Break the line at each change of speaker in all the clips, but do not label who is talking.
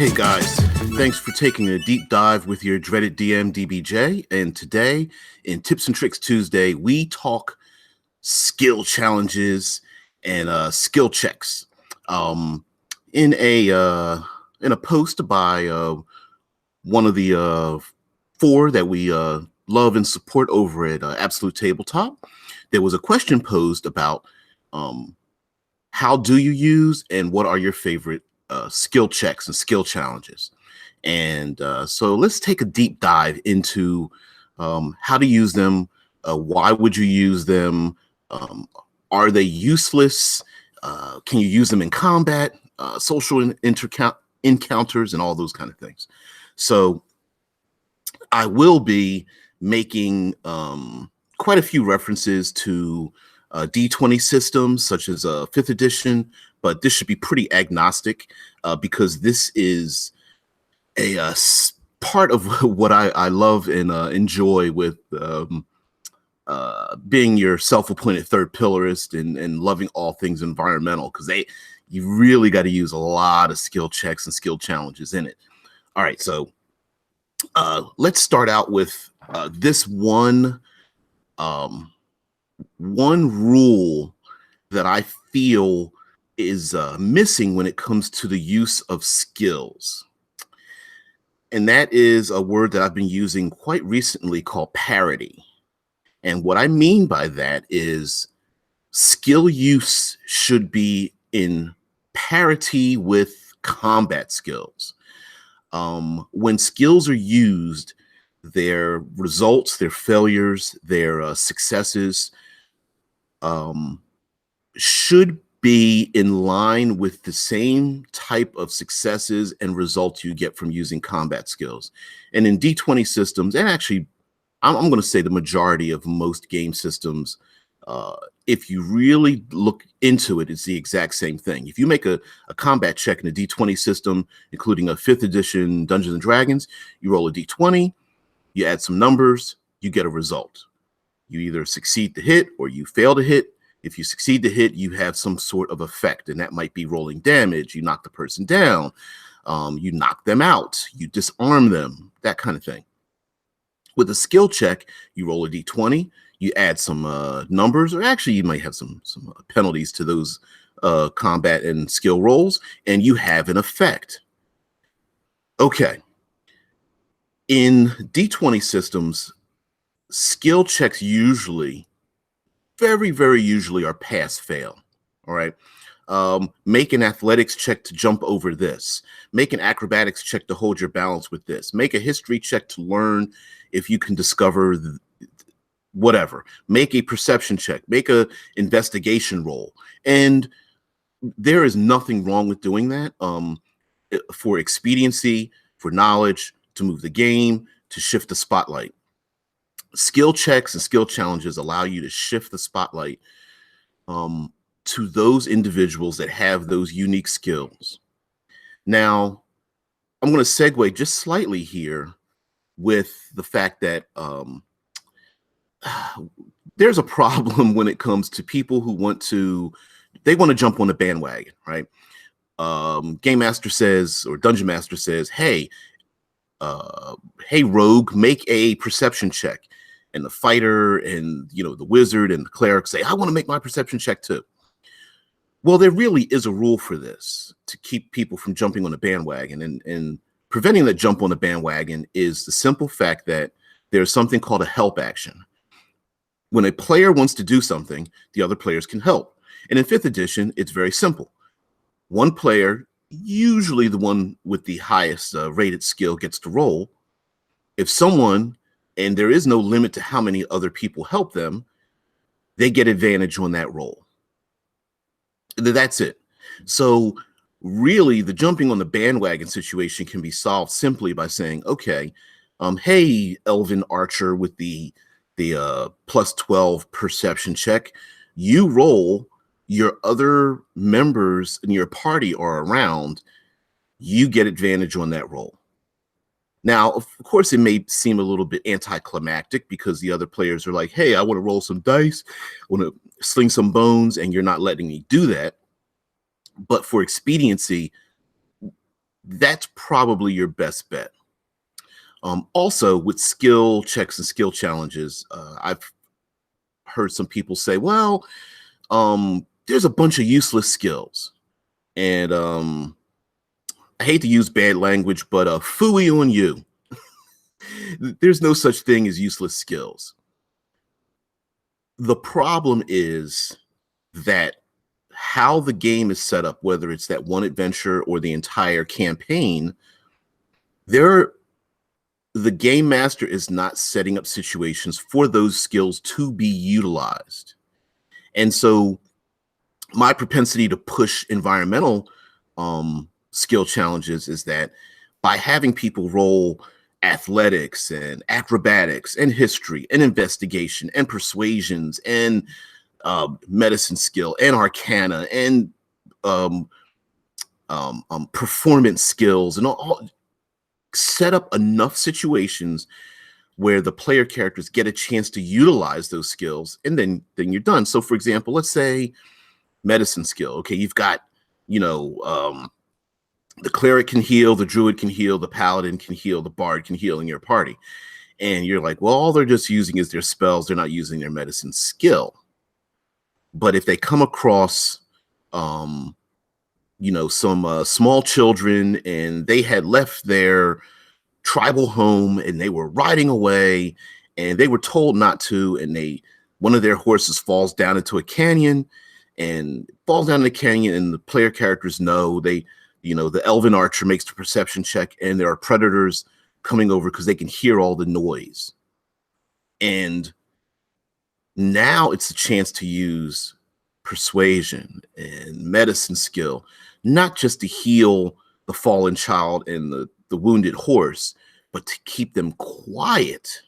Hey guys, thanks for taking a deep dive with your dreaded DM DBJ. And today, in Tips and Tricks Tuesday, we talk skill challenges and skill checks. Um, in a post by one of the four that we love and support over at Absolute Tabletop, there was a question posed about um, how do you use and what are your favorite skill checks and skill challenges. And so let's take a deep dive into how to use them. Why would you use them? Um, are they useless? Can you use them in combat, social encounters, and all those kind of things? So I will be making quite a few references to D20 systems, such as 5th edition, but this should be pretty agnostic because this is a part of what I love and enjoy with being your self-appointed third pillarist and loving all things environmental, because you really got to use a lot of skill checks and skill challenges in it. All right, so let's start out with this one rule that I feel is missing when it comes to the use of skills. And that is a word that I've been using quite recently called parity. And what I mean by that is skill use should be in parity with combat skills. When skills are used, their results, their failures, their successes should be in line with the same type of successes and results you get from using combat skills. And in D20 systems, and actually, I'm going to say the majority of most game systems, if you really look into it, it's the exact same thing. If you make a combat check in a D20 system, including a 5th edition Dungeons and Dragons, you roll a D20, you add some numbers, you get a result. You either succeed to hit or you fail to hit. If you succeed to hit, you have some sort of effect, and that might be rolling damage. You knock the person down, you knock them out, you disarm them, that kind of thing. With a skill check, you roll a d20, you add some numbers, or actually you might have some penalties to those combat and skill rolls, and you have an effect. Okay. In D20 systems, skill checks usually, very, very usually, are pass-fail. All right. Make an athletics check to jump over this. Make an acrobatics check to hold your balance with this. Make a history check to learn if you can discover whatever. Make a perception check. Make a investigation roll. And there is nothing wrong with doing that for expediency, for knowledge, to move the game, to shift the spotlight. Skill checks and skill challenges allow you to shift the spotlight to those individuals that have those unique skills. Now, I'm going to segue just slightly here with the fact that there's a problem when it comes to people who want to jump on the bandwagon, right? Game Master says, or Dungeon Master says, hey, rogue, make a perception check. And the fighter and the wizard and the cleric say, I want to make my perception check too. Well, there really is a rule for this to keep people from jumping on the bandwagon, and preventing that jump on the bandwagon is the simple fact that there's something called a help action. When a player wants to do something, the other players can help. And in 5th edition, it's very simple. One player, usually the one with the highest rated skill, gets to roll. If someone, and there is no limit to how many other people help them, they get advantage on that roll. That's it. So really, the jumping on the bandwagon situation can be solved simply by saying, okay, hey, Elven Archer with the plus 12 perception check, you roll, your other members in your party are around, you get advantage on that roll. Now, of course, it may seem a little bit anticlimactic because the other players are like, hey, I want to roll some dice, I want to sling some bones, and you're not letting me do that. But for expediency, that's probably your best bet. Also, with skill checks and skill challenges, I've heard some people say, well, there's a bunch of useless skills. And I hate to use bad language, but phooey on you. There's no such thing as useless skills. The problem is that how the game is set up, whether it's that one adventure or the entire campaign, the game master is not setting up situations for those skills to be utilized. And so my propensity to push environmental skill challenges is that by having people roll athletics and acrobatics and history and investigation and persuasions and medicine skill and arcana and performance skills and all, set up enough situations where the player characters get a chance to utilize those skills, and then you're done. So for example, let's say medicine skill. Okay, you've got, the cleric can heal, the druid can heal, the paladin can heal, the bard can heal in your party. And you're like, well, all they're just using is their spells. They're not using their medicine skill. But if they come across, some small children and they had left their tribal home and they were riding away and they were told not to, and one of their horses falls down into a canyon and the player characters know the elven archer makes the perception check and there are predators coming over because they can hear all the noise. And now it's a chance to use persuasion and medicine skill, not just to heal the fallen child and the wounded horse, but to keep them quiet,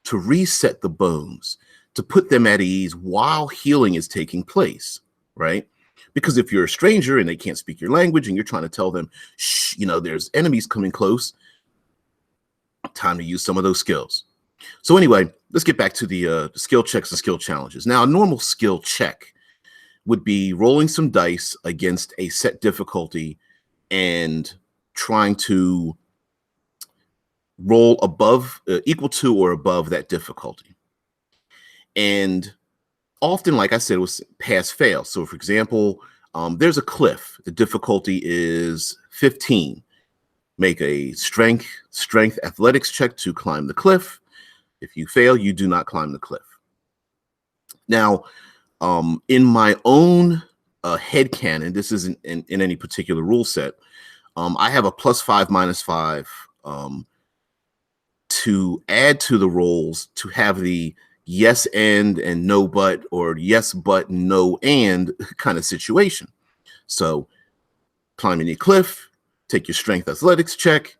to reset the bones, to put them at ease while healing is taking place, right? Because if you're a stranger and they can't speak your language and you're trying to tell them, shh, there's enemies coming close, time to use some of those skills. So anyway, let's get back to the skill checks and skill challenges. Now, a normal skill check would be rolling some dice against a set difficulty and trying to roll above, equal to or above that difficulty. And often, like I said, it was pass fail. So for example, there's a cliff. The difficulty is 15. Make a strength athletics check to climb the cliff. If you fail, you do not climb the cliff. Now, in my own headcanon, this isn't in any particular rule set, I have a +5, -5 to add to the rolls to have the yes and no but, or yes but no and kind of situation. So climbing the cliff, take your strength athletics check,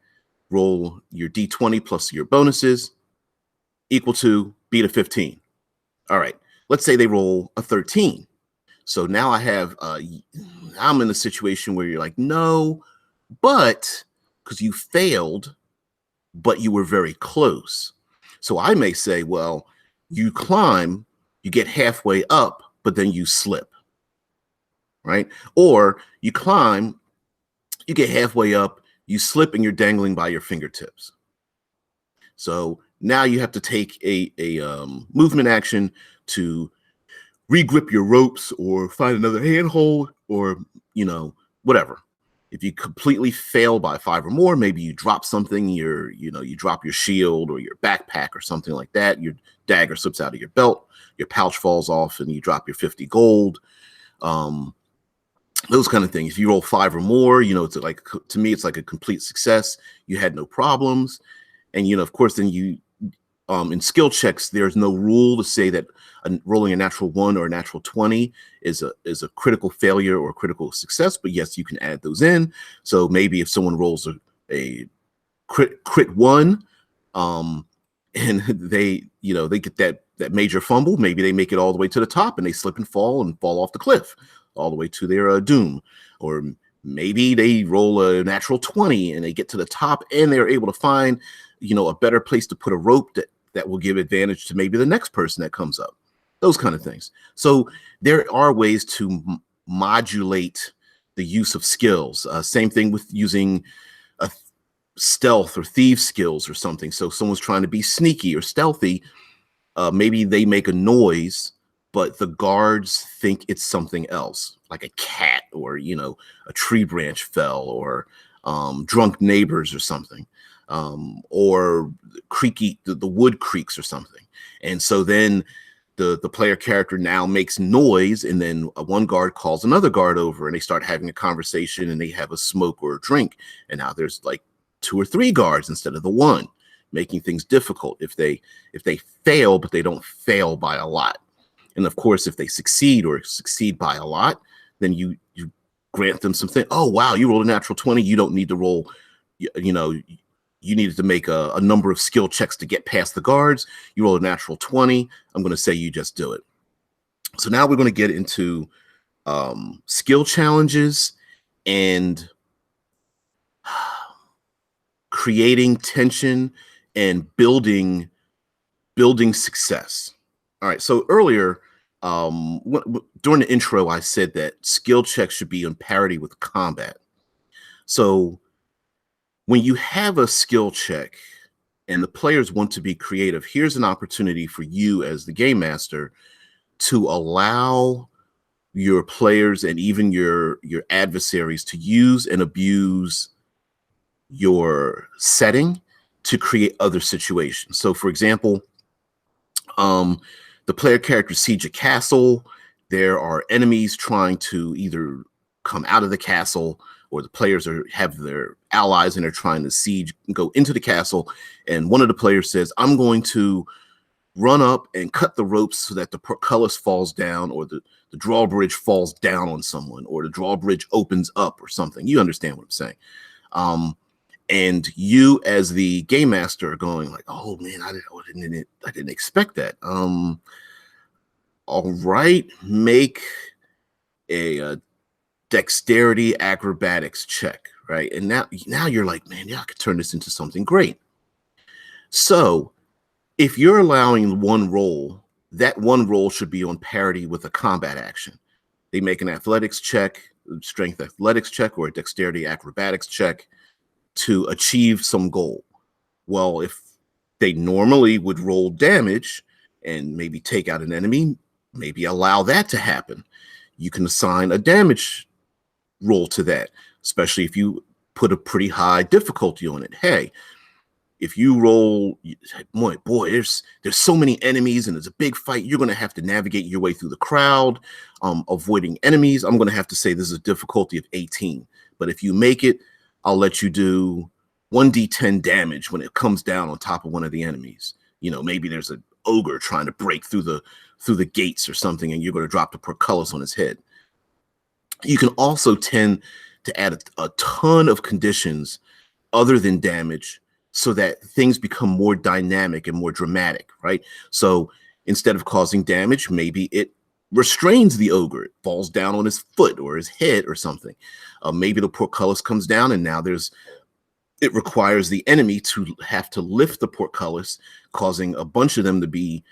roll your d20 plus your bonuses, equal to beat a 15. All right, let's say they roll a 13. So now I have, I'm in a situation where you're like, no, but, because you failed, but you were very close. So I may say, well, you climb, you get halfway up, but then you slip, right? Or you climb, you get halfway up, you slip, and you're dangling by your fingertips. So now you have to take a movement action to regrip your ropes or find another handhold or, whatever. If you completely fail by 5 or more, maybe you drop something, you drop your shield or your backpack or something like that. Your dagger slips out of your belt, your pouch falls off, and you drop your 50 gold. Those kind of things. If you roll 5 or more, it's like, to me, it's like a complete success. You had no problems. And, of course, then you, in skill checks, there's no rule to say that rolling a natural 1 or a natural 20 is a critical failure or critical success. But yes, you can add those in. So maybe if someone rolls a crit 1, and they get that major fumble, maybe they make it all the way to the top and they slip and fall off the cliff all the way to their doom. Or maybe they roll a natural 20 and they get to the top and they're able to find, a better place to put a rope that will give advantage to maybe the next person that comes up. Those kind of things. So there are ways to modulate the use of skills. Same thing with using stealth or thief skills or something. So if someone's trying to be sneaky or stealthy, maybe they make a noise, but the guards think it's something else, like a cat or, a tree branch fell, or drunk neighbors or something, or the wood creaks or something. And so then the player character now makes noise, and then one guard calls another guard over, and they start having a conversation, and they have a smoke or a drink, and now there's like 2 or 3 guards instead of the one, making things difficult if they fail, but they don't fail by a lot. And of course, if they succeed by a lot, then you grant them something. Oh wow, you rolled a natural 20. You don't need to roll, you needed to make a number of skill checks to get past the guards. You roll a natural 20. I'm going to say you just do it. So now we're going to get into skill challenges and creating tension and building success. All right. So earlier, during the intro, I said that skill checks should be on parity with combat. So when you have a skill check and the players want to be creative, here's an opportunity for you as the game master to allow your players and even your adversaries to use and abuse your setting to create other situations. So for example, the player character siege a castle. There are enemies trying to either come out of the castle, or the players have their allies and they're trying to siege, go into the castle. And one of the players says, I'm going to run up and cut the ropes so that the portcullis falls down, or the drawbridge falls down on someone, or the drawbridge opens up or something. You understand what I'm saying? And you as the game master are going like, oh man, I didn't expect that. All right, make a dexterity acrobatics check, right? And now you're like, man, yeah, I could turn this into something great. So if you're allowing one roll, that one roll should be on parity with a combat action. They make an athletics check, strength athletics check, or a dexterity acrobatics check to achieve some goal. Well, if they normally would roll damage and maybe take out an enemy, maybe allow that to happen. You can assign a damage roll to that, especially if you put a pretty high difficulty on it. Hey, if you roll, boy, there's so many enemies and there's a big fight. You're going to have to navigate your way through the crowd, avoiding enemies. I'm going to have to say this is a difficulty of 18. But if you make it, I'll let you do 1d10 damage when it comes down on top of one of the enemies. Maybe there's an ogre trying to break through the gates or something, and you're going to drop the portcullis on his head. You can also tend to add a ton of conditions other than damage so that things become more dynamic and more dramatic, right? So instead of causing damage, maybe it restrains the ogre. It falls down on his foot or his head or something. Maybe the portcullis comes down, and now it requires the enemy to have to lift the portcullis, causing a bunch of them to be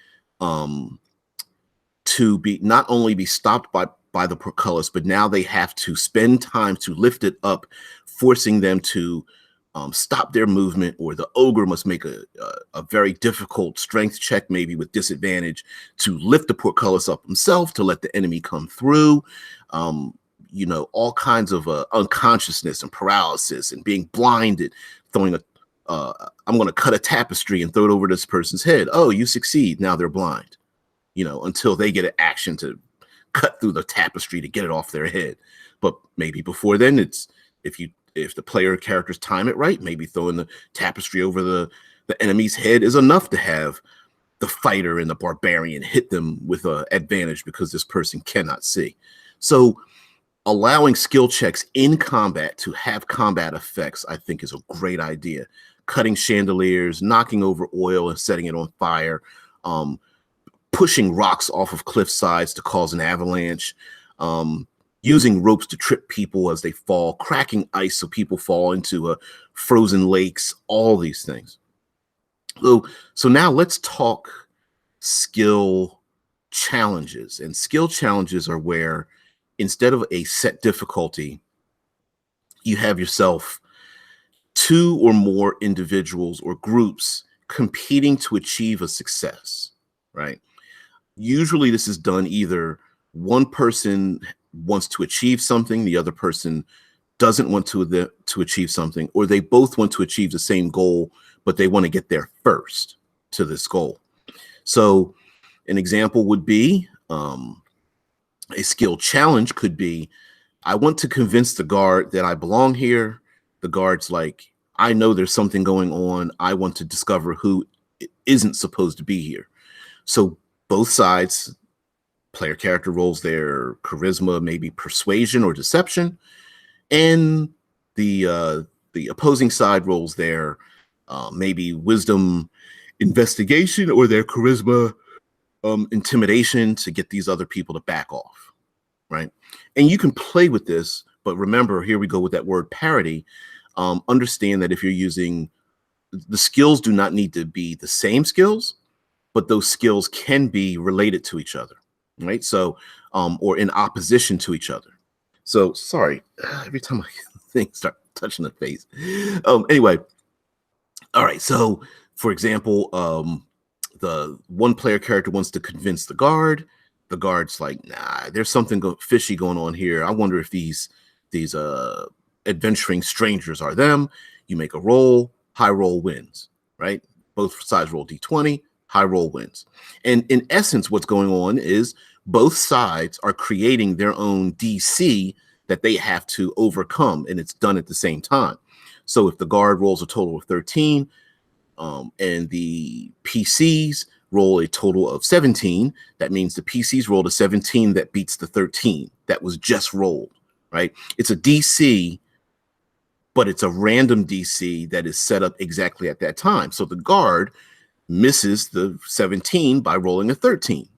not only be stopped by the portcullis, but now they have to spend time to lift it up, forcing them to stop their movement, or the ogre must make a very difficult strength check, maybe with disadvantage, to lift the portcullis up himself to let the enemy come through. All kinds of unconsciousness and paralysis and being blinded, throwing I'm going to cut a tapestry and throw it over this person's head. Oh, you succeed. Now they're blind, until they get an action to cut through the tapestry to get it off their head. But maybe before then, it's if the player characters time it right, maybe throwing the tapestry over the enemy's head is enough to have the fighter and the barbarian hit them with an advantage because this person cannot see. So allowing skill checks in combat to have combat effects, I think, is a great idea. Cutting chandeliers, knocking over oil and setting it on fire, pushing rocks off of cliff sides to cause an avalanche, using ropes to trip people as they fall, cracking ice so people fall into frozen lakes, all these things. So now let's talk skill challenges. And skill challenges are where, instead of a set difficulty, you have yourself two or more individuals or groups competing to achieve a success, right? Usually this is done either one person wants to achieve something, the other person doesn't want to achieve something, or they both want to achieve the same goal, but they want to get there first to this goal. So an example would be a skill challenge could be, I want to convince the guard that I belong here. The guard's like, I know there's something going on. I want to discover who isn't supposed to be here. So both sides, player character rolls their charisma, maybe persuasion or deception, and the opposing side rolls their maybe wisdom, investigation, or their charisma, intimidation, to get these other people to back off, right? And you can play with this, but remember, here we go with that word parity. Understand that if you're using, the skills do not need to be the same skills, but those skills can be related to each other, right? So, or in opposition to each other. So, sorry, every time I things start touching the face. Anyway, all right. So, for example, the one player character wants to convince the guard. The guard's like, nah, there's something fishy going on here. I wonder if these adventuring strangers are them. You make a roll, high roll wins, right? Both sides roll d20, high roll wins. And in essence, what's going on is both sides are creating their own DC that they have to overcome, and it's done at the same time. So if the guard rolls a total of 13, and the PCs roll a total of 17, that means the PCs rolled a 17 that beats the 13 that was just rolled, right? It's a DC, but it's a random DC that is set up exactly at that time. So the guard misses the 17 by rolling a 13,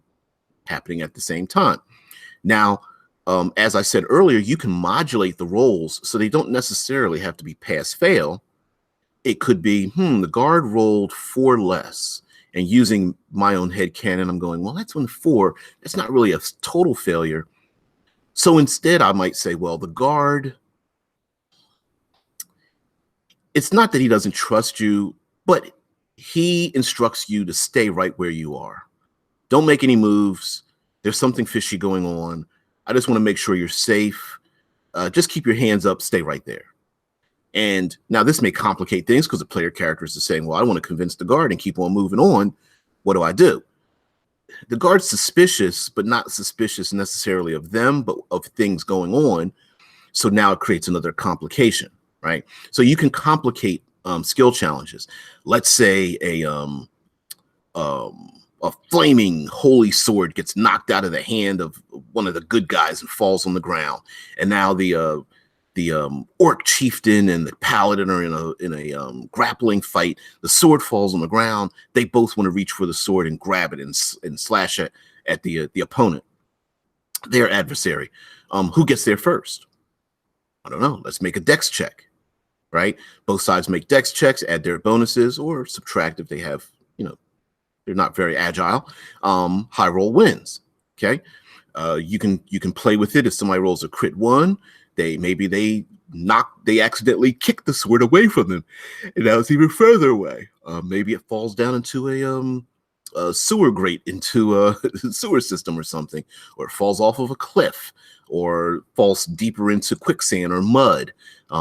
happening at the same time. Now, as I said earlier, you can modulate the rolls so they don't necessarily have to be pass-fail. It could be, the guard rolled 4 less. And using my own head canon, I'm going, well, that's only 4. That's not really a total failure. So instead, I might say, well, the guard, it's not that he doesn't trust you, but he instructs you to stay right where you are. Don't make any moves. There's something fishy going on. I just want to make sure you're safe. Just keep your hands up, stay right there. And now this may complicate things because the player characters are saying, well, I want to convince the guard and keep on moving on. What do? The guard's suspicious, but not suspicious necessarily of them, but of things going on. So now it creates another complication, right? So you can complicate skill challenges. Let's say a flaming holy sword gets knocked out of the hand of one of the good guys and falls on the ground. And now the orc chieftain and the paladin are in a grappling fight. The sword falls on the ground. They both want to reach for the sword and grab it and slash it at the opponent, their adversary. Who gets there first? I don't know. Let's make a dex check, right? Both sides make dex checks, add their bonuses, or subtract if they have, they're not very agile. High roll wins. Okay, you can play with it. If somebody rolls a crit 1. They accidentally kick the sword away from them, and now it's even further away. Maybe it falls down into a sewer grate, into a sewer system or something, or it falls off of a cliff, or falls deeper into quicksand or mud.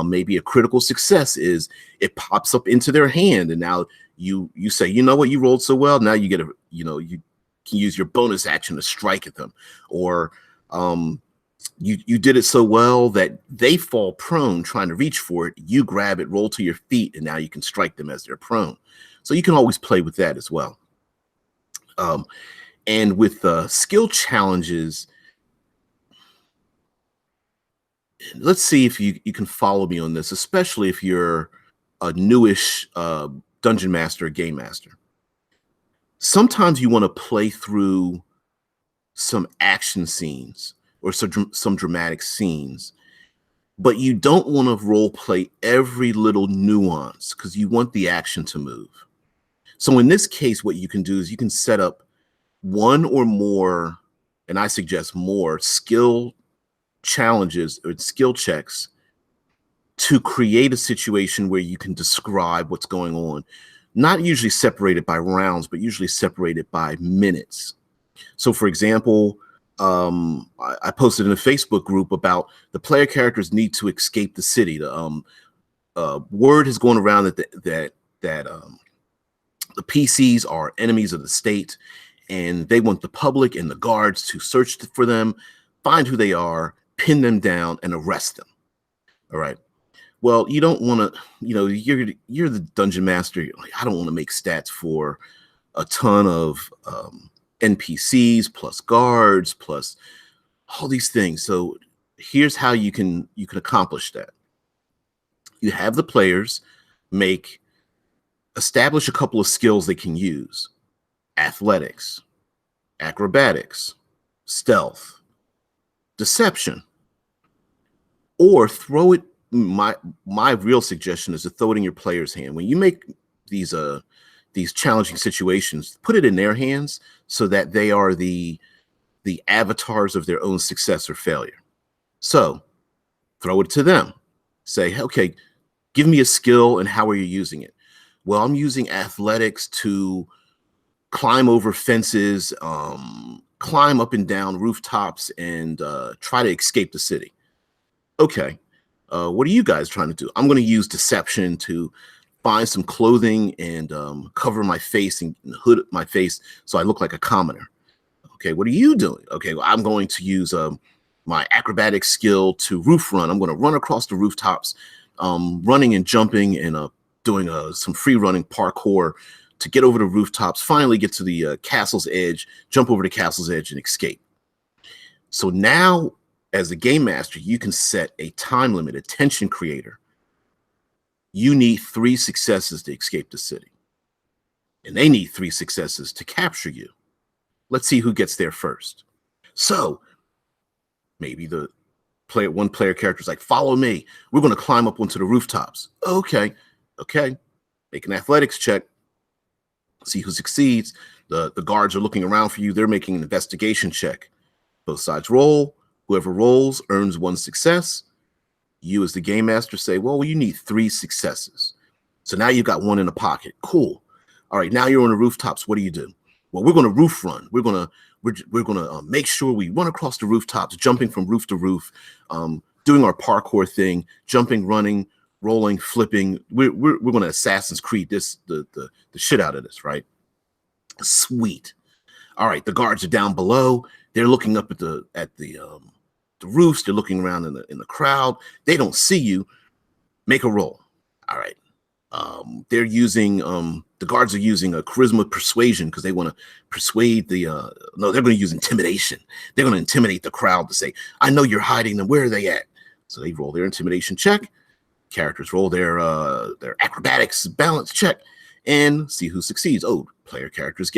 Maybe a critical success is it pops up into their hand, and now you say, you know what, you rolled so well. Now you get you can use your bonus action to strike at them, or you did it so well that they fall prone trying to reach for it. You grab it, roll to your feet, and now you can strike them as they're prone. So you can always play with that as well. And with skill challenges, let's see if you can follow me on this, especially if you're a newish dungeon master or game master. Sometimes you want to play through some action scenes or some dramatic scenes, but you don't want to role play every little nuance because you want the action to move. So in this case, what you can do is you can set up one or more, and I suggest more, skill challenges or skill checks to create a situation where you can describe what's going on, not usually separated by rounds, but usually separated by minutes. So, for example, I posted in a Facebook group about the player characters need to escape the city. The word has gone around that the PCs are enemies of the state, and they want the public and the guards to search for them, find who they are, pin them down, and arrest them. All right. Well, you don't want to, you're the dungeon master. You're like, I don't want to make stats for a ton of NPCs plus guards plus all these things. So here's how you can accomplish that. You have the players establish a couple of skills they can use: athletics, acrobatics, stealth, deception, or throw it. My real suggestion is to throw it in your player's hand. When you make these challenging situations, put it in their hands so that they are the avatars of their own success or failure. So throw it to them. Say, okay, give me a skill and how are you using it? Well, I'm using athletics to climb over fences, climb up and down rooftops, and try to escape the city. Okay. What are you guys trying to do? I'm going to use deception to find some clothing and cover my face and hood my face so I look like a commoner. Okay, what are you doing? Okay, well, I'm going to use my acrobatic skill to roof run. I'm going to run across the rooftops, running and jumping and doing some free running parkour to get over the rooftops, finally get to the castle's edge, jump over the castle's edge and escape. So now, as a game master, you can set a time limit, a tension creator. You need 3 successes to escape the city, and they need 3 successes to capture you. Let's see who gets there first. So maybe one player character is like, follow me. We're going to climb up onto the rooftops. Okay. Make an athletics check. See who succeeds. The guards are looking around for you. They're making an investigation check. Both sides roll. Whoever rolls earns 1 success. You as the game master say, well, you need 3 successes. So now you've got 1 in the pocket. Cool. All right, now you're on the rooftops. What do you do? Well, we're going to roof run. We're going to make sure we run across the rooftops, jumping from roof to roof, doing our parkour thing, jumping, running, rolling, flipping. We're going to Assassin's Creed the shit out of this, right? Sweet. All right, the guards are down below. They're looking up at the roofs. They're looking around in the crowd. They don't see you. Make a roll. All right. They're using the guards are using a charisma persuasion because they want to persuade they're going to use intimidation. They're going to intimidate the crowd to say, I know you're hiding them. Where are they at? So they roll their intimidation check. Characters roll their acrobatics balance check and see who succeeds. Oh, player characters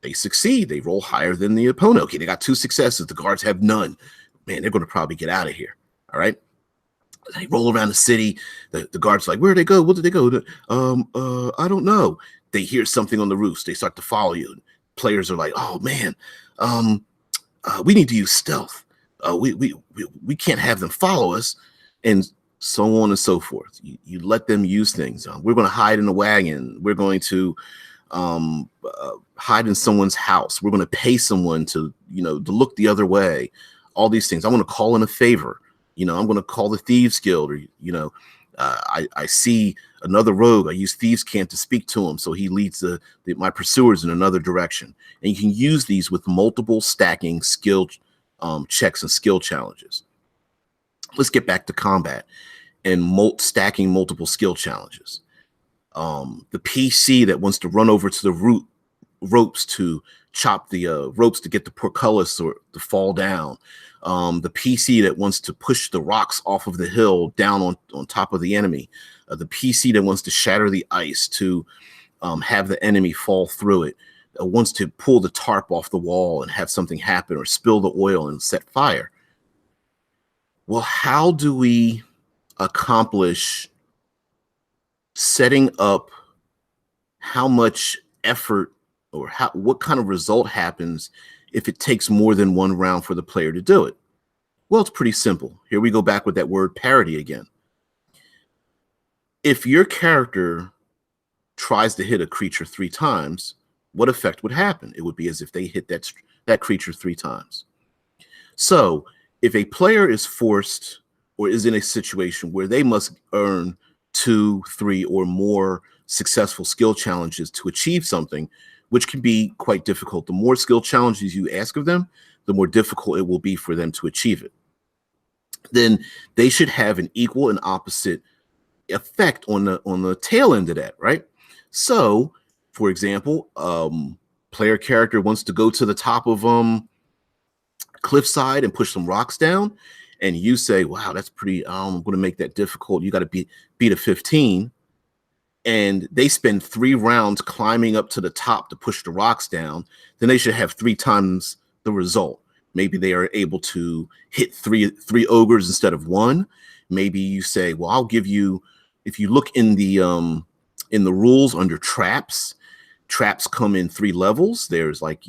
they succeed. They roll higher than the opponent. Okay, they got 2 successes. The guards have none. Man, they're going to probably get out of here. All right. They roll around the city. The guards are like, where did they go? What did they go? I don't know. They hear something on the roofs. They start to follow you. Players are like, oh man, we need to use stealth. We can't have them follow us, and so on and so forth. You let them use things. We're going to hide in a wagon. We're going to hide in someone's house. We're going to pay someone to look the other way. All these things. I want to call in a favor. I'm going to call the Thieves Guild, or I see another rogue. I use Thieves' Cant to speak to him, so he leads my pursuers in another direction. And you can use these with multiple stacking skill checks and skill challenges. Let's get back to combat and stacking multiple skill challenges. The PC that wants to run over to the ropes to chop the ropes to get the portcullis or to fall down. The PC that wants to push the rocks off of the hill down on top of the enemy. The PC that wants to shatter the ice to have the enemy fall through it. Wants to pull the tarp off the wall and have something happen, or spill the oil and set fire. Well, how do we accomplish setting up how much effort or what kind of result happens if it takes more than 1 round for the player to do it? Well, it's pretty simple. Here we go back with that word parity again. If your character tries to hit a creature 3 times, what effect would happen? It would be as if they hit that creature 3 times. So if a player is forced or is in a situation where they must earn 2, 3, or more successful skill challenges to achieve something, which can be quite difficult. The more skill challenges you ask of them, the more difficult it will be for them to achieve it. Then they should have an equal and opposite effect on the tail end of that, right? So, for example, player character wants to go to the top of cliffside and push some rocks down, and you say, "Wow, that's pretty. I'm going to make that difficult. You got to beat a 15." And they spend 3 rounds climbing up to the top to push the rocks down. Then they should have 3 times the result. Maybe they are able to hit three ogres instead of 1. Maybe you say, "Well, I'll give you." If you look in the rules under traps, traps come in 3 levels. There's like,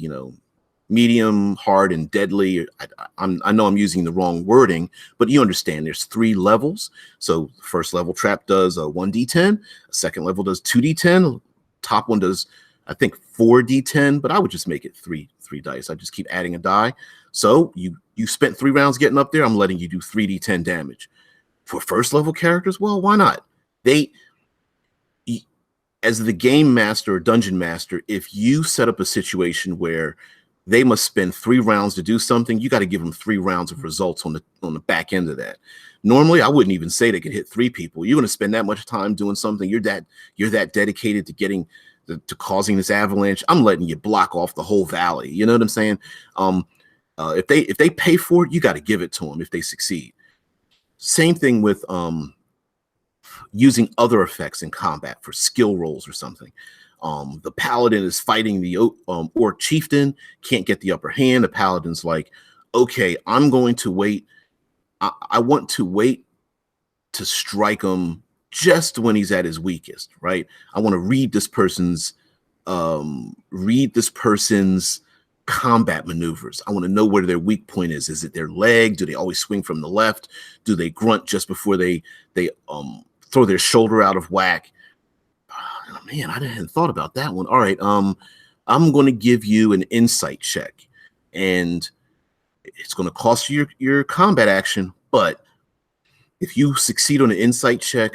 medium, hard, and deadly. I know I'm using the wrong wording, but you understand there's 3 levels. So first level trap does a 1d10, second level does 2d10, top one does, I think, 4d10, but I would just make it three dice. I just keep adding a die. So you spent 3 rounds getting up there. I'm letting you do 3d10 damage. For first level characters, well, why not? As the game master or dungeon master, if you set up a situation where they must spend 3 rounds to do something, you got to give them 3 rounds of results on the back end of that. Normally, I wouldn't even say they could hit 3 people. You're going to spend that much time doing something. You're that dedicated to getting to causing this avalanche. I'm letting you block off the whole valley. You know what I'm saying? If they pay for it, you got to give it to them if they succeed. Same thing with using other effects in combat for skill rolls or something. The paladin is fighting the orc chieftain, can't get the upper hand. The paladin's like, okay, I'm going to wait. I want to wait to strike him just when he's at his weakest, right? I want to read this person's combat maneuvers. I want to know where their weak point is. Is it their leg? Do they always swing from the left? Do they grunt just before they throw their shoulder out of whack? Oh, man, I hadn't thought about that one. All right, I'm going to give you an insight check, and it's going to cost you your combat action. But if you succeed on an insight check,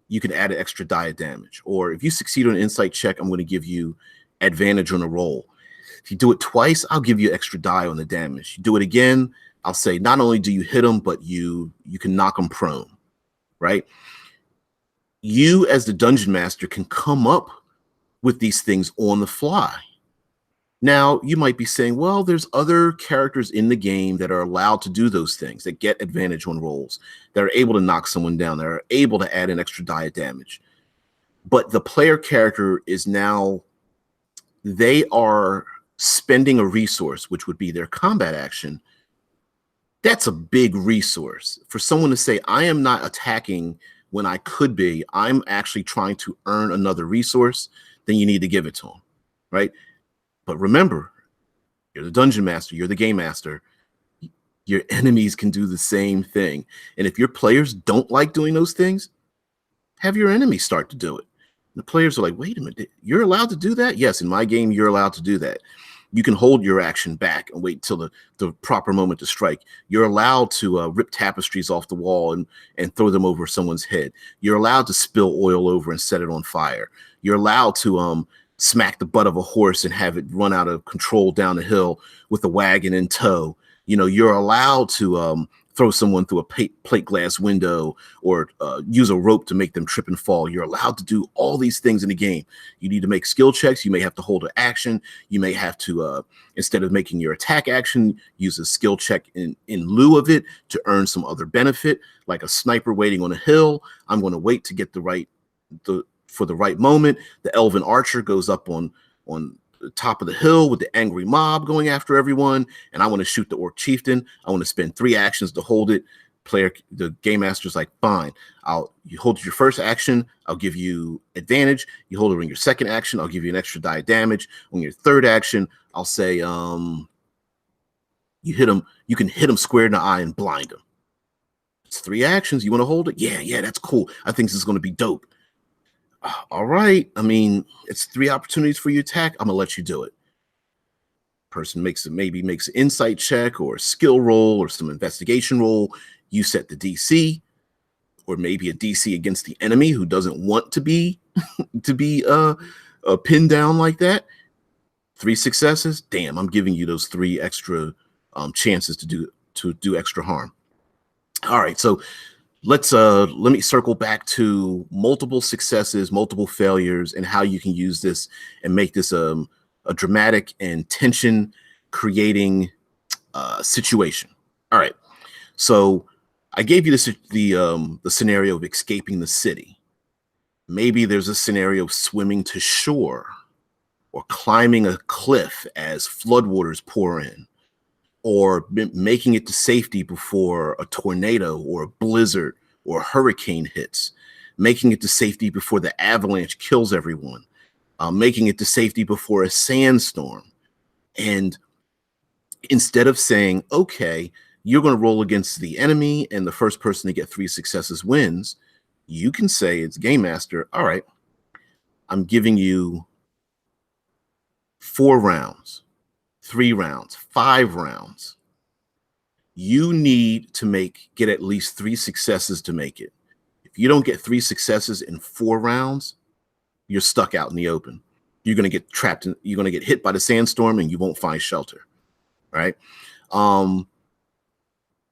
you can add an extra die of damage. Or if you succeed on an insight check, I'm going to give you advantage on a roll. If you do it twice, I'll give you extra die on the damage. You do it again, I'll say not only do you hit them, but you can knock them prone, right? You as the dungeon master can come up with these things on the fly. Now, you might be saying, well, there's other characters in the game that are allowed to do those things, that get advantage on rolls, that are able to knock someone down, that are able to add an extra die of damage. But the player character is now, they are spending a resource, which would be their combat action. That's a big resource. For someone to say, I am not attacking when I could be, I'm actually trying to earn another resource, then you need to give it to them, right? But remember, you're the dungeon master, you're the game master. Your enemies can do the same thing. And if your players don't like doing those things, have your enemies start to do it. The players are like, wait a minute, you're allowed to do that? Yes, in my game, you're allowed to do that. You can hold your action back and wait till the proper moment to strike. You're allowed to rip tapestries off the wall and throw them over someone's head. You're allowed to spill oil over and set it on fire. You're allowed to smack the butt of a horse and have it run out of control down the hill with a wagon in tow. You're allowed to throw someone through a plate glass window or use a rope to make them trip and fall. You're allowed to do all these things in the game. You need to make skill checks. You may have to hold an action. You may have to, instead of making your attack action, use a skill check in lieu of it to earn some other benefit, like a sniper waiting on a hill. I'm going to wait to get for the right moment. The elven archer goes up on the top of the hill with the angry mob going after everyone, and I want to shoot the orc chieftain. I want to spend 3 actions to hold it. The game master's like, fine. You hold your first action, I'll give you advantage. You hold it on your second action, I'll give you an extra die of damage. On your third action, I'll say you hit him. You can hit him square in the eye and blind him. It's 3 actions. You want to hold it? Yeah, that's cool. I think this is going to be dope. All right. I mean, it's 3 opportunities for your attack. I'm gonna let you do it. Person maybe makes an insight check or a skill roll or some investigation roll. You set the DC, or maybe a DC against the enemy who doesn't want to be pinned down like that. 3 successes. Damn, I'm giving you those 3 extra chances to do extra harm. All right, so let me circle back to multiple successes, multiple failures, and how you can use this and make this a dramatic and tension creating situation. All right, so I gave you the scenario of escaping the city. Maybe there's a scenario of swimming to shore or climbing a cliff as floodwaters pour in, or making it to safety before a tornado or a blizzard or a hurricane hits, making it to safety before the avalanche kills everyone, making it to safety before a sandstorm. And instead of saying, okay, you're going to roll against the enemy and the first person to get 3 successes wins, you can say, it's Game Master, all right, I'm giving you 4 rounds, 3 rounds, 5 rounds. You need to get at least 3 successes to make it. If you don't get 3 successes in 4 rounds, you're stuck out in the open. You're going to get trapped you're going to get hit by the sandstorm and you won't find shelter. Right?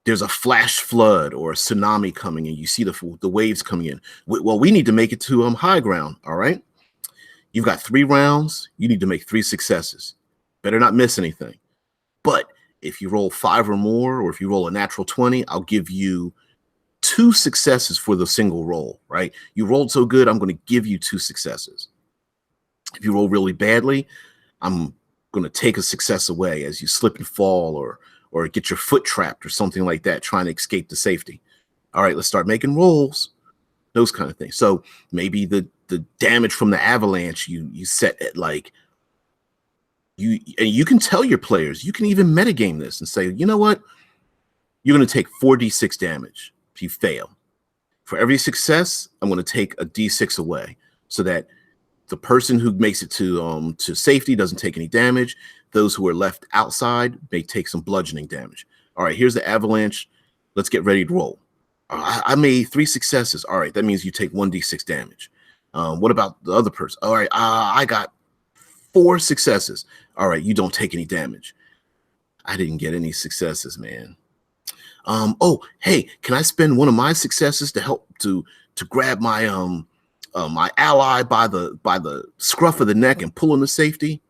There's a flash flood or a tsunami coming and you see the waves coming in. Well, we need to make it to high ground. All right. You've got 3 rounds. You need to make 3 successes. Better not miss anything. But if you roll 5 or more, or if you roll a natural 20, I'll give you 2 successes for the single roll, right? You rolled so good, I'm going to give you 2 successes. If you roll really badly, I'm going to take a success away as you slip and fall or get your foot trapped or something like that, trying to escape to safety. All right, let's start making rolls, those kind of things. So maybe the damage from the avalanche you set at like, you can tell your players, you can even metagame this and say, you know what? You're going to take 4d6 damage if you fail. For every success, I'm going to take a d6 away so that the person who makes it to safety doesn't take any damage. Those who are left outside may take some bludgeoning damage. All right, here's the avalanche. Let's get ready to roll. I made 3 successes. All right, that means you take 1d6 damage. What about the other person? All right, I got 4 successes. All right, you don't take any damage. I didn't get any successes, man. Oh, hey, can I spend one of my successes to help to grab my my ally by the scruff of the neck and pull him to safety?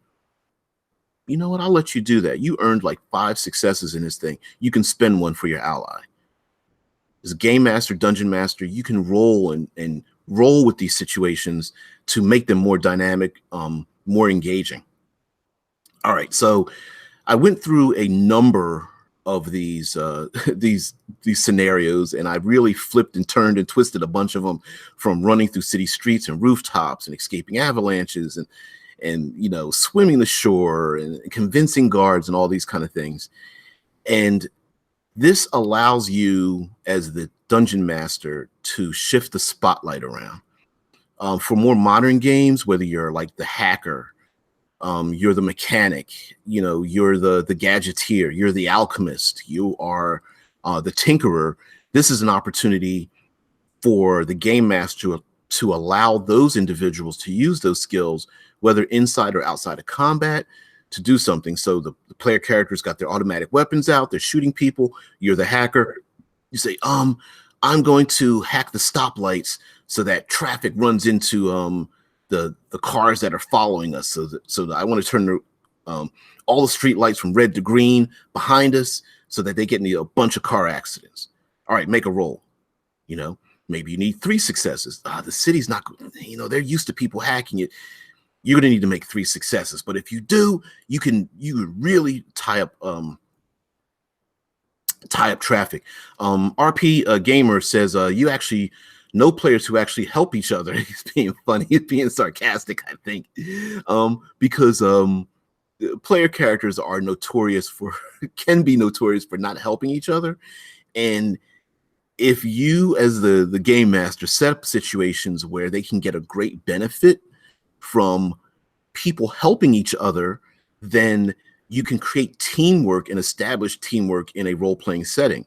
You know what? I'll let you do that. You earned like 5 successes in this thing. You can spend one for your ally. As a game master, dungeon master, you can roll and roll with these situations to make them more dynamic, more engaging. All right, so I went through a number of these these scenarios, and I really flipped and turned and twisted a bunch of them, from running through city streets and rooftops and escaping avalanches and you know, swimming the shore and convincing guards and all these kind of things. And this allows you as the dungeon master to shift the spotlight around. For more modern games, whether you're like the hacker, you're the mechanic, you know, you're the gadgeteer, you're the alchemist, you are the tinkerer. This is an opportunity for the game master to allow those individuals to use those skills, whether inside or outside of combat, to do something. So the player characters got their automatic weapons out, they're shooting people. You're the hacker. You say, I'm going to hack the stoplights so that traffic runs into the cars that are following us. So that I want to turn all the street lights from red to green behind us so that they get into a bunch of car accidents. All right, make a roll. You know, maybe you need 3 successes. The city's not, you know, they're used to people hacking it. You're going to need to make 3 successes. But if you do, you really tie up traffic. RP Gamer says you actually know players who actually help each other. He's being funny, he's being sarcastic, I think, because player characters are notorious for can be notorious for not helping each other, and if you as the game master set up situations where they can get a great benefit from people helping each other, then you can create teamwork and establish teamwork in a role-playing setting.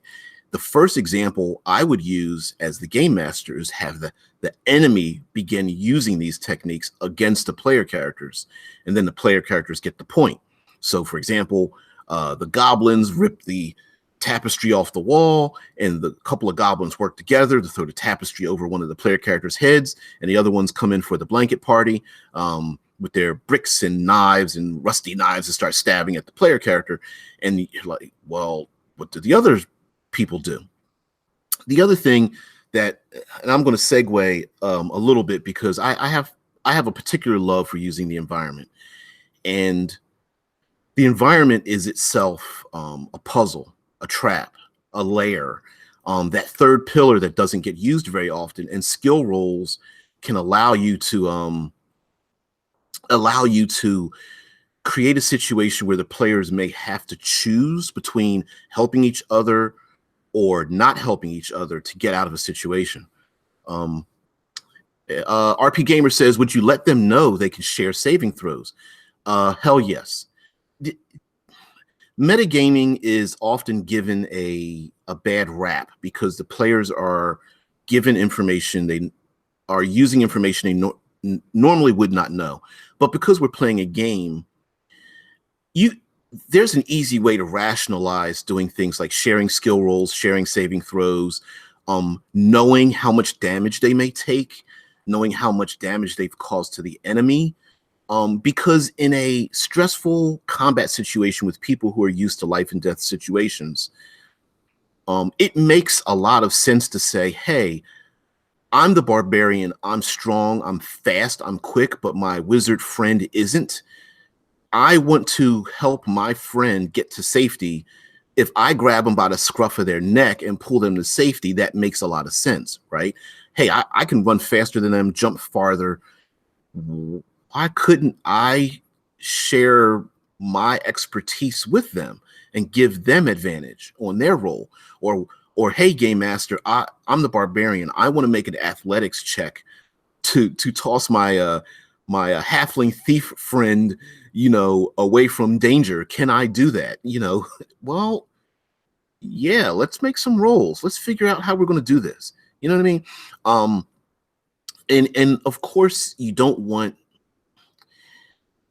The first example I would use as the game master is have the enemy begin using these techniques against the player characters, and then the player characters get the point. So for example, the goblins rip the tapestry off the wall, and the couple of goblins work together to throw the tapestry over one of the player characters' heads, and the other ones come in for the blanket party with their bricks and knives and rusty knives and start stabbing at the player character. And you're like, well, what do the other people do? The other thing that, and I'm going to segue a little bit because I have a particular love for using the environment, and the environment is itself a puzzle, a trap, a layer, that third pillar that doesn't get used very often. And skill rolls can allow you to create a situation where the players may have to choose between helping each other or not helping each other to get out of a situation. RP Gamer says, would you let them know they can share saving throws? Hell yes. Metagaming is often given a bad rap because the players are given information, they are using information they normally would not know. But because we're playing a game, there's an easy way to rationalize doing things like sharing skill rolls, sharing saving throws, knowing how much damage they may take, knowing how much damage they've caused to the enemy. Because in a stressful combat situation with people who are used to life and death situations, it makes a lot of sense to say, hey, I'm the barbarian, I'm strong, I'm fast, I'm quick, but my wizard friend isn't. I want to help my friend get to safety. If I grab them by the scruff of their neck and pull them to safety, that makes a lot of sense, right? Hey, I can run faster than them, jump farther. Why couldn't I share my expertise with them and give them advantage on their role? Or hey, game master, I'm the barbarian. I want to make an athletics check to toss my my halfling thief friend, away from danger. Can I do that? Well, yeah, let's make some rolls. Let's figure out how we're going to do this. You know what I mean? And of course you don't want,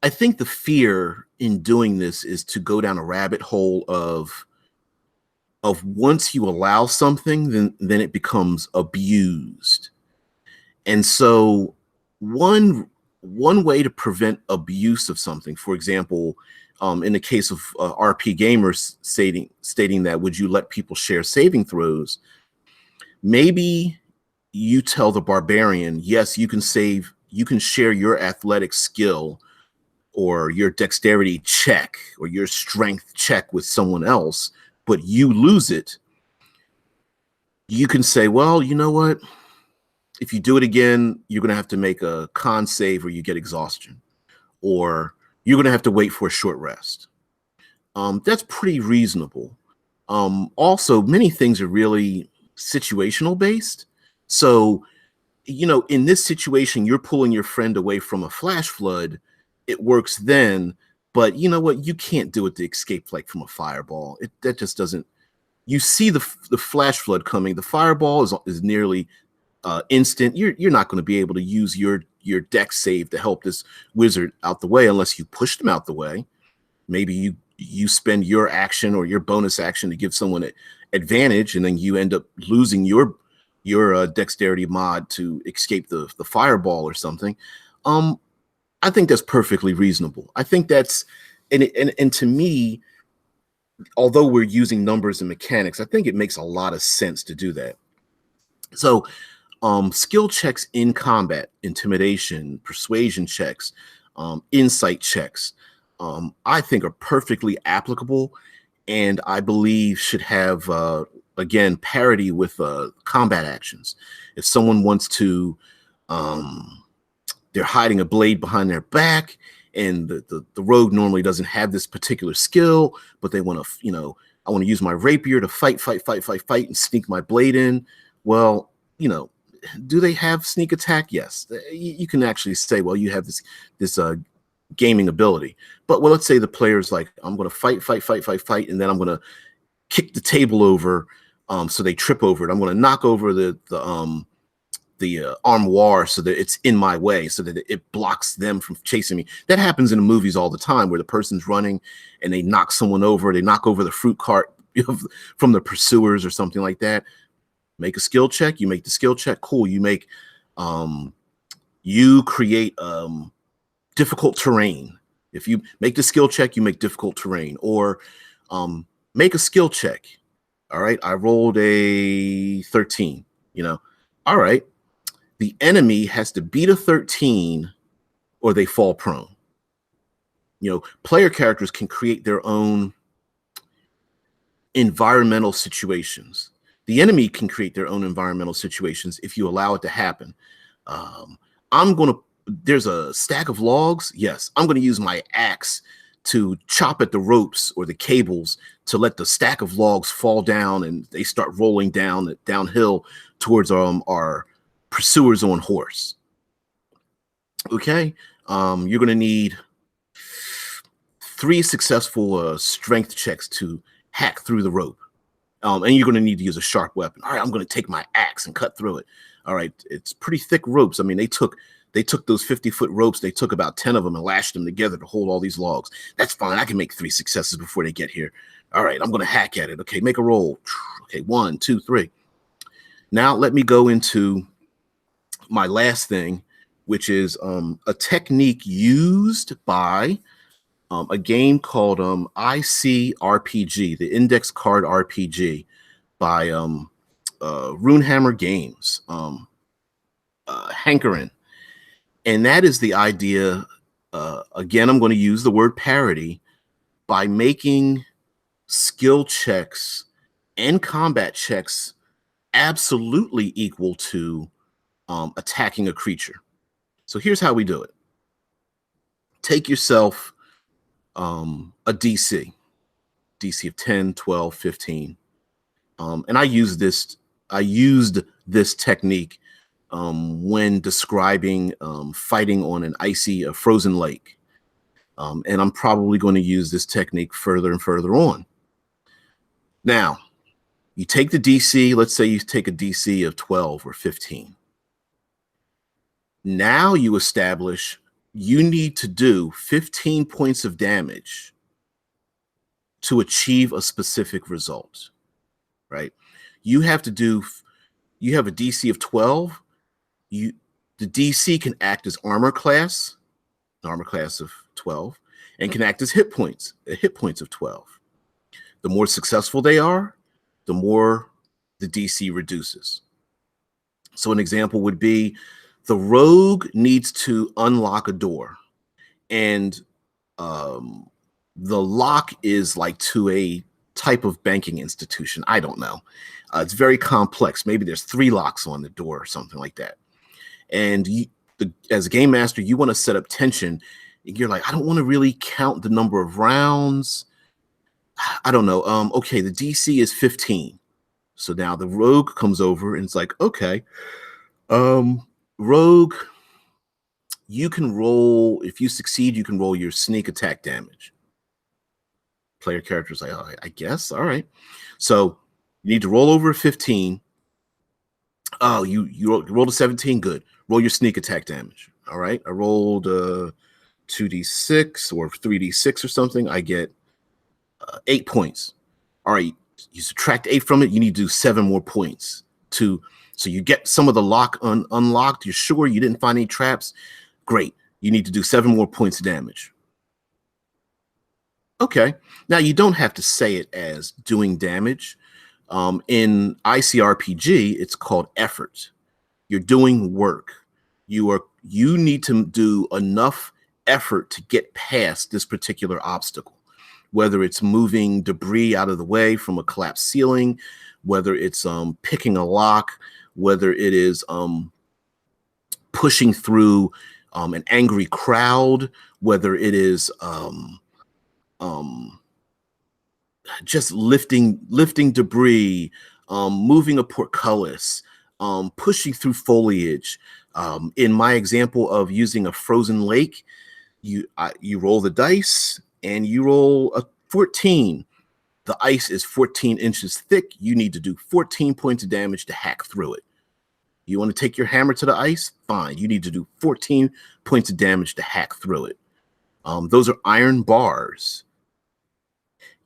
I think the fear in doing this is to go down a rabbit hole of once you allow something, then it becomes abused. And so one way to prevent abuse of something, for example, in the case of RP Gamers stating that, would you let people share saving throws? Maybe you tell the barbarian, yes, you can share your athletic skill or your dexterity check or your strength check with someone else, but you lose it. You can say, well, you know what? If you do it again, you're going to have to make a con save or you get exhaustion, or you're going to have to wait for a short rest. That's pretty reasonable. Also, many things are really situational based. So, in this situation, you're pulling your friend away from a flash flood. It works then, but you know what? You can't do it to escape like from a fireball. That just doesn't. You see the flash flood coming. The fireball is nearly instant. You're not going to be able to use your dex save to help this wizard out the way unless you push them out the way. Maybe you spend your action or your bonus action to give someone an advantage, and then you end up losing your dexterity mod to escape the fireball or something. I think that's perfectly reasonable. I think that's and to me, although we're using numbers and mechanics, I think it makes a lot of sense to do that. So skill checks in combat, intimidation, persuasion checks, insight checks, I think are perfectly applicable, and I believe should have, again, parity with combat actions. If someone wants to, they're hiding a blade behind their back, and the rogue normally doesn't have this particular skill, but they want to, I want to use my rapier to fight, and sneak my blade in. Well, do they have sneak attack? Yes. You can actually say, well, you have this gaming ability. But let's say the player's like, I'm going to fight, and then I'm going to kick the table over, so they trip over it. I'm going to knock over the armoire so that it's in my way, so that it blocks them from chasing me. That happens in the movies all the time, where the person's running and they knock someone over. They knock over the fruit cart from the pursuers or something like that. Make a skill check. You make the skill check. Cool. You create difficult terrain. If you make the skill check, you make difficult terrain, or make a skill check. All right. I rolled a 13, all right. The enemy has to beat a 13 or they fall prone. Player characters can create their own environmental situations. The enemy can create their own environmental situations if you allow it to happen. There's a stack of logs. Yes, I'm going to use my axe to chop at the ropes or the cables to let the stack of logs fall down, and they start rolling downhill towards our pursuers on horse. Okay, you're going to need 3 successful strength checks to hack through the rope. And you're going to need to use a sharp weapon. All right, I'm going to take my axe and cut through it. All right, it's pretty thick ropes. I mean, they took those 50-foot ropes. They took about 10 of them and lashed them together to hold all these logs. That's fine. I can make 3 successes before they get here. All right, I'm going to hack at it. Okay, make a roll. Okay, 1, 2, 3. Now let me go into my last thing, which is a technique used by a game called ICRPG, the Index Card RPG, by Runehammer Games, Hankering. And that is the idea, again, I'm going to use the word parity, by making skill checks and combat checks absolutely equal to attacking a creature. So here's how we do it. Take yourself a DC of 10, 12, 15. And I used this technique when describing fighting on an icy, frozen lake. And I'm probably going to use this technique further and further on. Now, you take the DC, let's say you take a DC of 12 or 15. Now you establish you need to do 15 points of damage to achieve a specific result, right? You have a DC of 12. The DC can act as armor class of 12, and can act as hit points of 12. The more successful they are, the more the DC reduces. So an example would be the rogue needs to unlock a door, and the lock is like to a type of banking institution. I don't know. It's very complex. Maybe there's 3 locks on the door or something like that. And as a game master, you want to set up tension. You're like, I don't want to really count the number of rounds. I don't know. Okay, the DC is 15. So now the rogue comes over and it's like, okay, rogue, you can roll. If you succeed, you can roll your sneak attack damage. Player character's like, oh, I guess. All right. So you need to roll over a 15. Oh, you rolled a 17. Good. Roll your sneak attack damage. All right. I rolled 2d6 or 3d6 or something. I get 8 points. All right. You subtract 8 from it. You need to do 7 more points so you get some of the lock unlocked. You're sure you didn't find any traps. Great. You need to do 7 more points of damage. Okay. Now you don't have to say it as doing damage. In ICRPG, it's called effort. You're doing work. You need to do enough effort to get past this particular obstacle, whether it's moving debris out of the way from a collapsed ceiling, whether it's picking a lock, whether it is pushing through an angry crowd, whether it is just lifting debris, moving a portcullis, pushing through foliage. In my example of using a frozen lake, you roll the dice and you roll a 14. The ice is 14 inches thick. You need to do 14 points of damage to hack through it. You want to take your hammer to the ice? Fine. You need to do 14 points of damage to hack through it. Those are iron bars.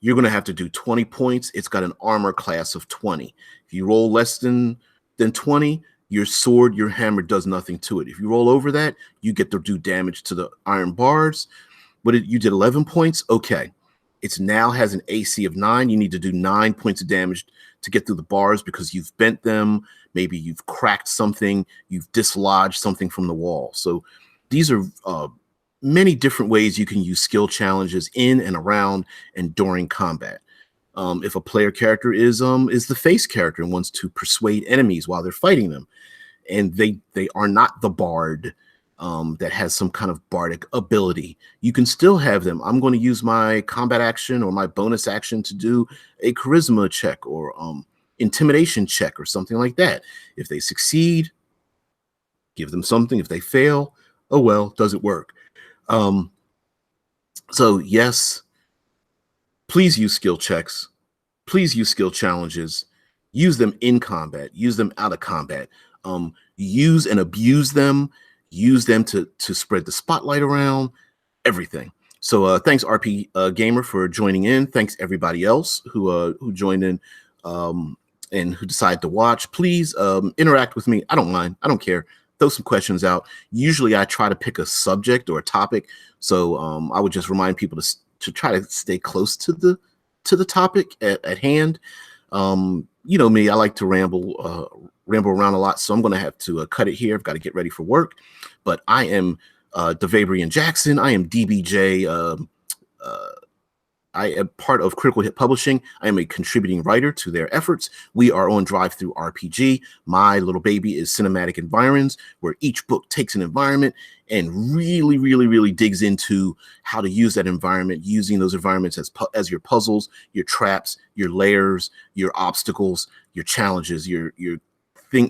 You're going to have to do 20 points. It's got an armor class of 20. If you roll less than 20, your sword, your hammer does nothing to it. If you roll over that, you get to do damage to the iron bars. But you did 11 points? Okay. It now has an AC of 9. You need to do 9 points of damage to get through the bars because you've bent them. Maybe you've cracked something. You've dislodged something from the wall. So these are many different ways you can use skill challenges in and around and during combat. If a player character is the face character and wants to persuade enemies while they're fighting them, and they are not the bard that has some kind of bardic ability, you can still have them. I'm going to use my combat action or my bonus action to do a charisma check or intimidation check or something like that. If they succeed, give them something. If they fail, oh well, does it work? So yes, please use skill checks. Please use skill challenges. Use them in combat. Use them out of combat. Use and abuse them. Use them to spread the spotlight around. Everything. So thanks RP Gamer for joining in. Thanks everybody else who joined in and who decided to watch. Please interact with me. I don't mind. I don't care. Throw some questions out. Usually I try to pick a subject or a topic. So I would just remind people to try to stay close to the topic at hand. You know me, I like to ramble around a lot, so I'm going to have to cut it here. I've got to get ready for work. But I am Devabrian Jackson. I am DBJ. I am part of Critical Hit Publishing. I am a contributing writer to their efforts. We are on Drive-Thru RPG. My little baby is Cinematic Environs, where each book takes an environment and really, really, really digs into how to use that environment, using those environments as your puzzles, your traps, your layers, your obstacles, your challenges, your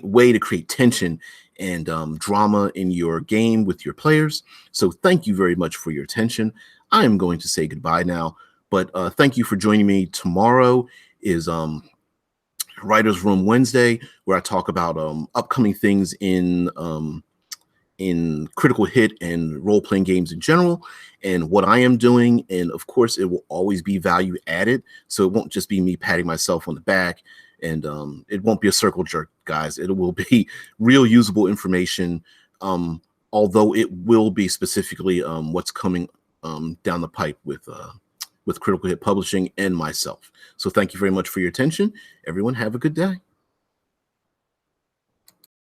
way to create tension and drama in your game with your players. So thank you very much for your attention. I am going to say goodbye now. But thank you for joining me. Tomorrow is Writers Room Wednesday, where I talk about upcoming things in Critical Hit and role-playing games in general, and what I am doing. And of course, it will always be value added, so it won't just be me patting myself on the back. And it won't be a circle jerk, guys. It will be real usable information, although it will be specifically what's coming down the pipe with Critical Hit Publishing and myself. So thank you very much for your attention. Everyone have a good day.